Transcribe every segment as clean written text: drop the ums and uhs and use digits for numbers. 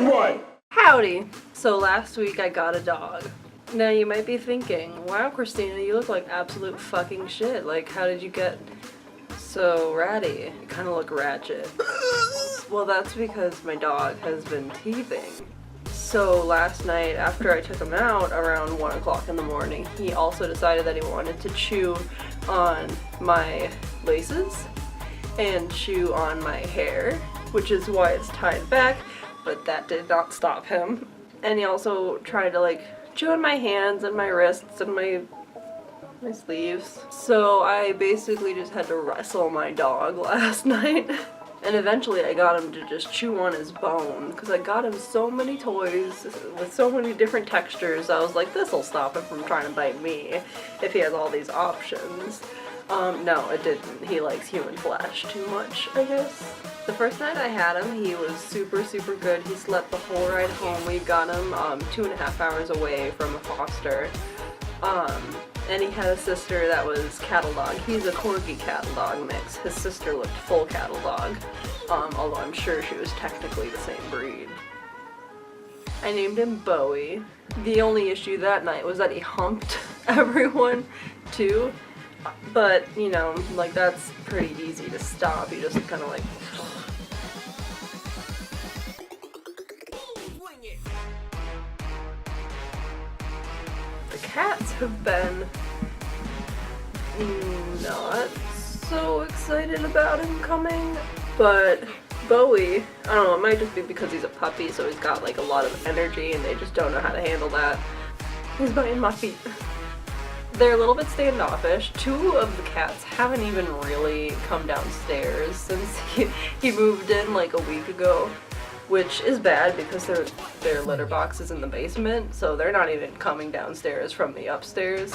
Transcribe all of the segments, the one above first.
1. Howdy! So last week I got a dog. Now you might be thinking, wow Christina, you look like absolute fucking shit. Like, how did you get so ratty? You kinda look ratchet. Well, that's because my dog has been teething. So last night, after I took him out around 1 o'clock in the morning, he also decided that he wanted to chew on my laces and chew on my hair, which is why it's tied back, but that did not stop him. And he also tried to like chew on my hands and my wrists and my sleeves. So I basically just had to wrestle my dog last night. And eventually I got him to just chew on his bone, because I got him so many toys with so many different textures. I was like, this'll stop him from trying to bite me if he has all these options. No, it didn't. He likes human flesh too much, I guess. The first night I had him, he was super good. He slept the whole ride home. We got him 2.5 hours away from a foster. And he had a sister that was cattle dog. He's a Corgi cattle dog mix. His sister looked full cattle dog, although I'm sure she was technically the same breed. I named him Bowie. The only issue that night was that he humped everyone too, but you know, like that's pretty easy to stop. You just kind of like the cats have been not so excited about him coming, but Bowie, I don't know, it might just be because he's a puppy, so he's got like a lot of energy and they just don't know how to handle that. He's biting my feet. They're a little bit standoffish. 2 of the cats haven't even really come downstairs since he moved in like a week ago, which is bad because their litter box is in the basement, so they're not even coming downstairs from the upstairs.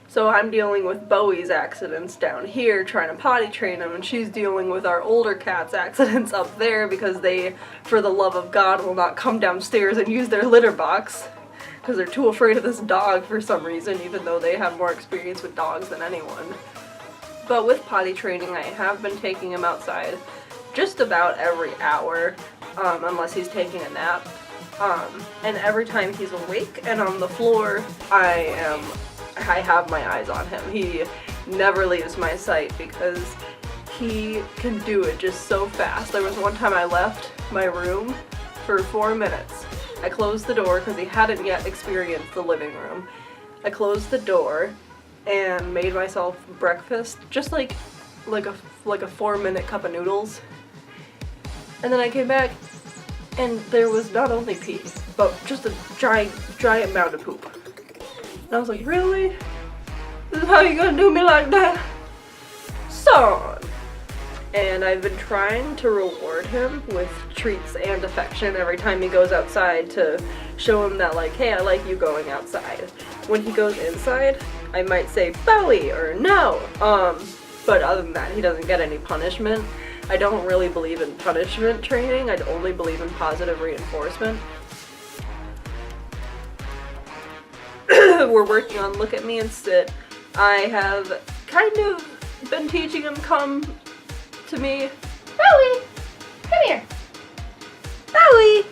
So I'm dealing with Bowie's accidents down here, trying to potty train him, and she's dealing with our older cat's accidents up there because they, for the love of God, will not come downstairs and use their litter box because they're too afraid of this dog for some reason, even though they have more experience with dogs than anyone. But with potty training, I have been taking him outside just about every hour, unless he's taking a nap. And every time he's awake and on the floor, I have my eyes on him. He never leaves my sight because he can do it just so fast. There was one time I left my room for 4 minutes. I closed the door because he hadn't yet experienced the living room. I closed the door and made myself breakfast, just like a 4-minute cup of noodles. And then I came back and there was not only pee, but just a giant mound of poop. And I was like, really? This is how you gonna do me like that? Son! And I've been trying to reward him with treats and affection every time he goes outside to show him that like, hey, I like you going outside. When he goes inside, I might say Bowie or no. But other than that, he doesn't get any punishment. I don't really believe in punishment training. I only believe in positive reinforcement. We're working on look at me and sit. I have kind of been teaching him come to me. Bowie! Come here! Bowie!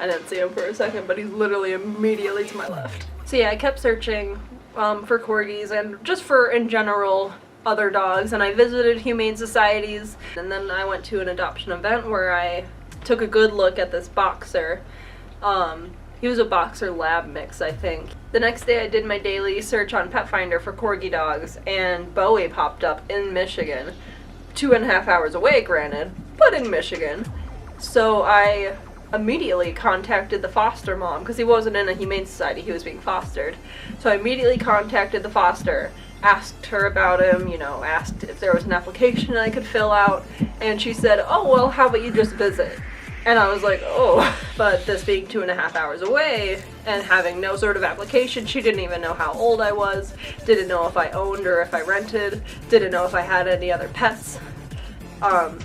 I didn't see him for a second, but he's literally immediately to my left. So yeah, I kept searching for corgis and just for, in general, other dogs, and I visited humane societies, and then I went to an adoption event where I took a good look at this boxer. He was a boxer lab mix, I think. The next day I did my daily search on Pet Finder for corgi dogs, and Bowie popped up in Michigan. 2.5 hours away, granted, but in Michigan. So I immediately contacted the foster mom, because he wasn't in a humane society, he was being fostered. So I immediately contacted the foster, asked her about him, you know, asked if there was an application I could fill out, and she said, oh, well, how about you just visit? And I was like, oh, but this being 2.5 hours away and having no sort of application, she didn't even know how old I was, didn't know if I owned or if I rented, didn't know if I had any other pets.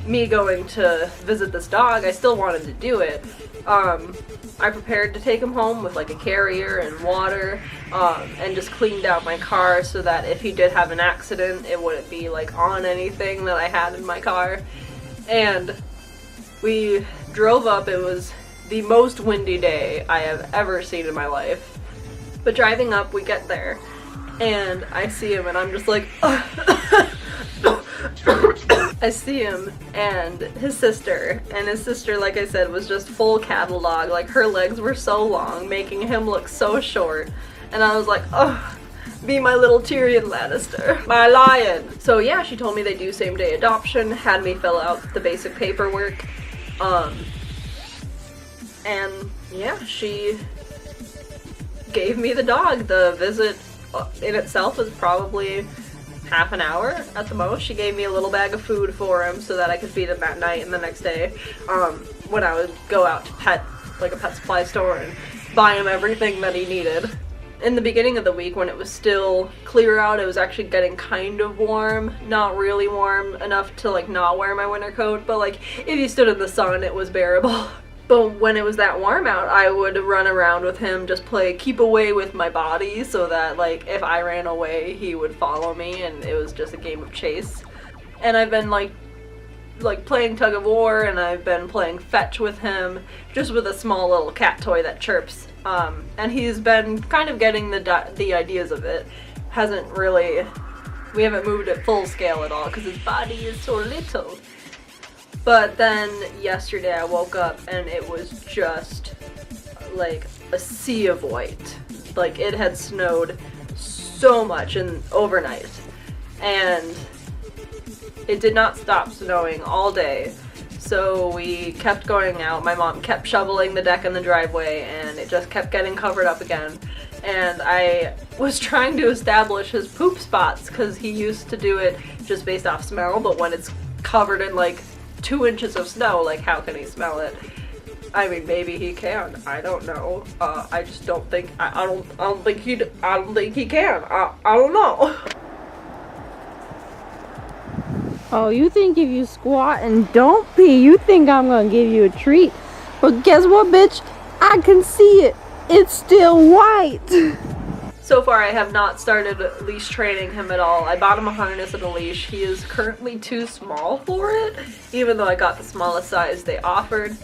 Me going to visit this dog, I still wanted to do it. I prepared to take him home with like a carrier and water, and just cleaned out my car so that if he did have an accident, it wouldn't be like on anything that I had in my car. And We drove up, it was the most windy day I have ever seen in my life. But driving up, we get there, and I see him, and I'm just like, I see him and his sister, like I said, was just full catalog. Like, her legs were so long, making him look so short, and I was like, oh, be my little Tyrion Lannister, my lion. So yeah, she told me they do same-day adoption, had me fill out the basic paperwork, and yeah, she gave me the dog. The visit in itself was probably half an hour at the most. She gave me a little bag of food for him so that I could feed him that night and the next day, when I would go out to pet supply store and buy him everything that he needed. In the beginning of the week, when it was still clear out, it was actually getting kind of warm. Not really warm enough to like not wear my winter coat, but like if you stood in the sun, it was bearable. But when it was that warm out, I would run around with him, just play keep away with my body, so that like if I ran away, he would follow me, and it was just a game of chase. And I've been like playing tug of war, and I've been playing fetch with him, just with a small little cat toy that chirps. And he's been kind of getting the ideas of it. We haven't moved it full scale at all because his body is so little. But then yesterday I woke up and it was just like a sea of white. Like, it had snowed so much overnight, and it did not stop snowing all day. So we kept going out. My mom kept shoveling the deck in the driveway, and it just kept getting covered up again. And I was trying to establish his poop spots because he used to do it just based off smell, but when it's covered in like 2 inches of snow, like, how can he smell it? I mean, maybe he can. I don't know. I just don't think. I don't think he can. I don't know. Oh, you think if you squat and don't pee, you think I'm gonna give you a treat? But guess what, bitch? I can see it. It's still white. So far, I have not started leash training him at all. I bought him a harness and a leash. He is currently too small for it, even though I got the smallest size they offered.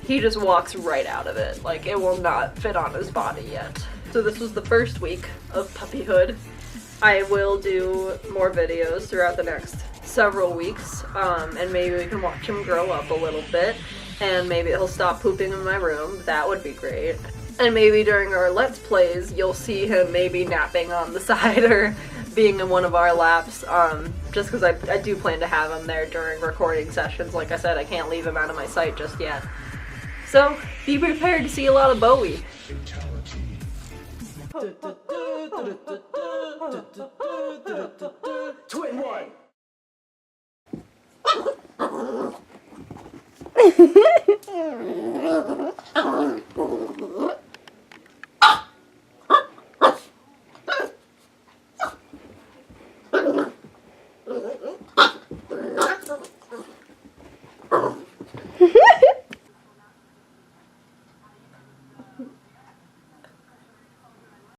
He just walks right out of it. Like, it will not fit on his body yet. So this was the first week of puppyhood. I will do more videos throughout the next several weeks, and maybe we can watch him grow up a little bit, and maybe he'll stop pooping in my room. That would be great. And maybe during our Let's Plays, you'll see him maybe napping on the side or being in one of our laps, just because I do plan to have him there during recording sessions. Like I said, I can't leave him out of my sight just yet. So, be prepared to see a lot of Bowie. Twin one.